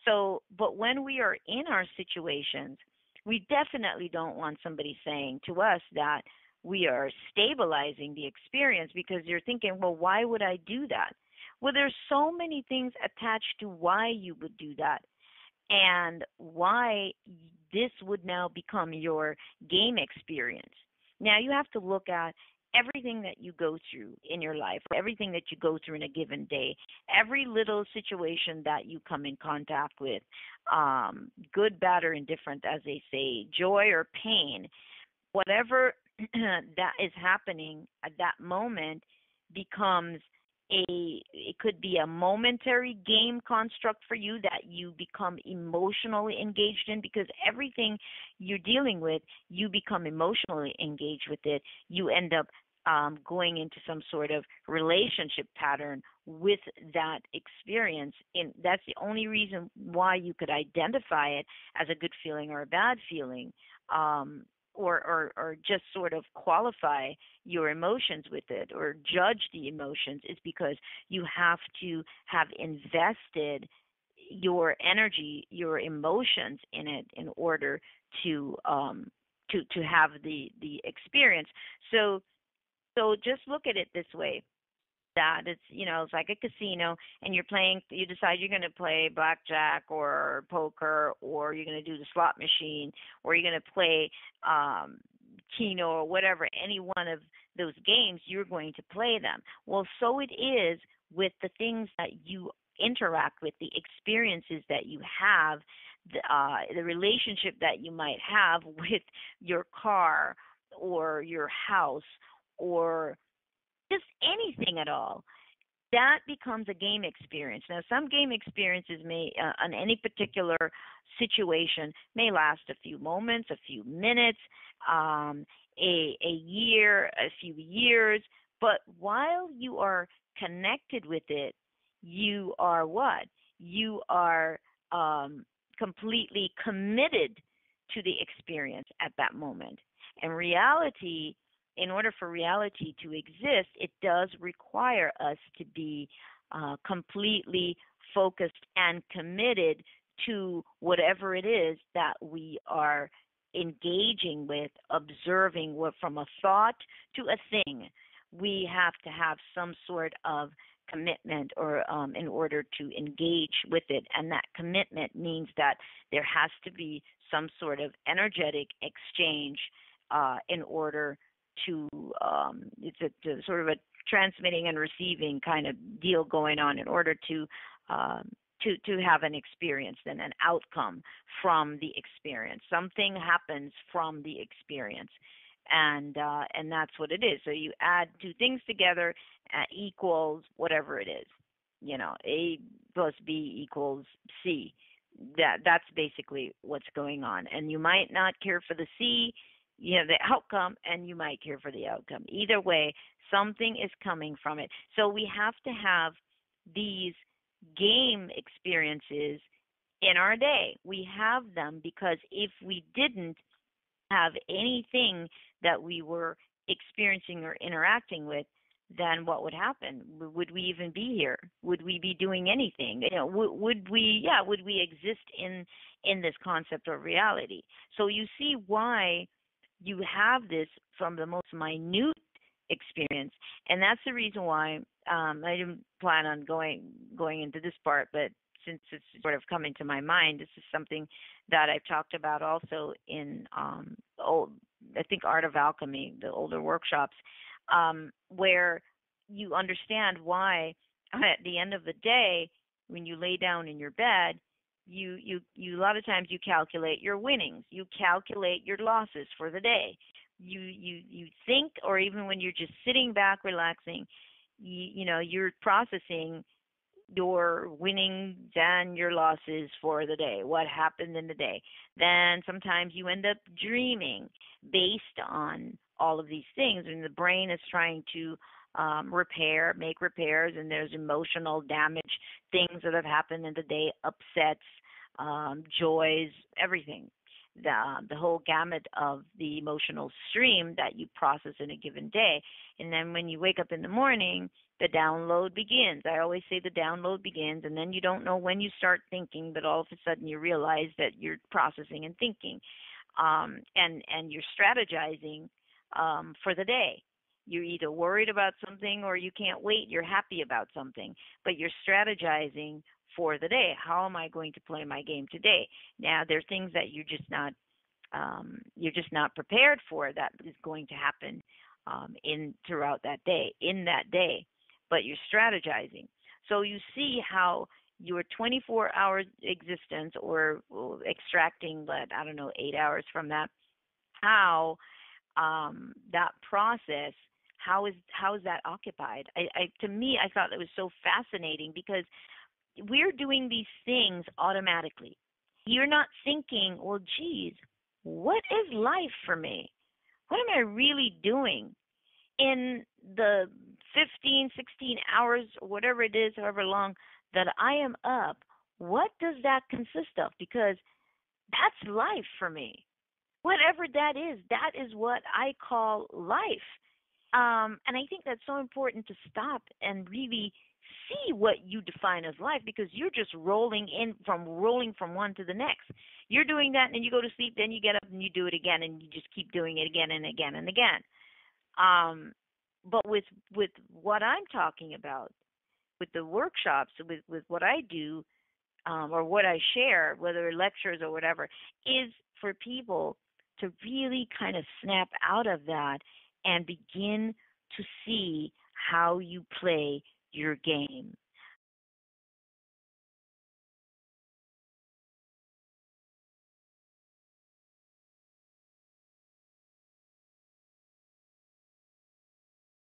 So, but when we are in our situations, we definitely don't want somebody saying to us that we are stabilizing the experience, because you're thinking, well, why would I do that? Well, there's so many things attached to why you would do that and why this would now become your game experience. Now you have to look at everything that you go through in your life, everything that you go through in a given day, every little situation that you come in contact with, good, bad, or indifferent, as they say, joy or pain, whatever that is happening at that moment becomes it could be a momentary game construct for you that you become emotionally engaged in, because everything you're dealing with, you become emotionally engaged with it. You end up going into some sort of relationship pattern with that experience. And that's the only reason why you could identify it as a good feeling or a bad feeling. Or just sort of qualify your emotions with it or judge the emotions, is because you have to have invested your energy, your emotions in it in order to have the experience. So just look at it this way, that it's like a casino, and you decide you're going to play blackjack or poker, or you're going to do the slot machine, or you're going to play keno or whatever, any one of those games, you're going to play them. Well, so it is with the things that you interact with, the experiences that you have, the relationship that you might have with your car or your house or just anything at all. That becomes a game experience. Now, some game experiences may, on any particular situation, may last a few moments, a few minutes, a year, a few years. But while you are connected with it, you are what? You are completely committed to the experience at that moment. And reality, in order for reality to exist, it does require us to be completely focused and committed to whatever it is that we are engaging with, observing, from a thought to a thing. We have to have some sort of commitment or in order to engage with it. And that commitment means that there has to be some sort of energetic exchange in order to it's a sort of a transmitting and receiving kind of deal going on in order to have an experience and an outcome from the experience. Something happens from the experience, and that's what it is. So you add two things together, equals whatever it is. A plus B equals C. That's basically what's going on. And you might not care for the C, the outcome, and you might care for the outcome. Either way, something is coming from it. So we have to have these game experiences in our day. We have them because if we didn't have anything that we were experiencing or interacting with, then what would happen? Would we even be here? Would we be doing anything? Would we exist in this concept of reality? So you see why you have this from the most minute experience, and that's the reason why I didn't plan on going into this part, but since it's sort of coming to my mind, this is something that I've talked about also in I think Art of Alchemy, the older workshops, where you understand why at the end of the day, when you lay down in your bed, you a lot of times you calculate your winnings, you calculate your losses for the day. You think, or even when you're just sitting back relaxing, you're processing your winnings and your losses for the day, what happened in the day. Then sometimes you end up dreaming based on all of these things, and the brain is trying to make repairs, and there's emotional damage, things that have happened in the day, upsets, joys, everything. The whole gamut of the emotional stream that you process in a given day. And then when you wake up in the morning, The download begins. I always say the download begins, and then you don't know when you start thinking, but all of a sudden you realize that you're processing and thinking, and you're strategizing for the day. You're either worried about something or you can't wait. You're happy about something, but you're strategizing for the day. How am I going to play my game today? Now, there are things that you're just not prepared for that is going to happen in throughout that day, in that day, but you're strategizing. So you see how your 24-hour existence, or extracting, but I don't know, 8 hours from that, how that process, how is that occupied? To me, I thought that was so fascinating because we're doing these things automatically. You're not thinking, well, geez, what is life for me? What am I really doing in the 15, 16 hours, or whatever it is, however long that I am up? What does that consist of? Because that's life for me. Whatever that is what I call life. And I think that's so important to stop and really see what you define as life, because you're just rolling from one to the next. You're doing that and then you go to sleep, then you get up and you do it again, and you just keep doing it again and again and again. But with what I'm talking about, with the workshops, with what I do, or what I share, whether lectures or whatever, is for people to really kind of snap out of that and begin to see how you play your game.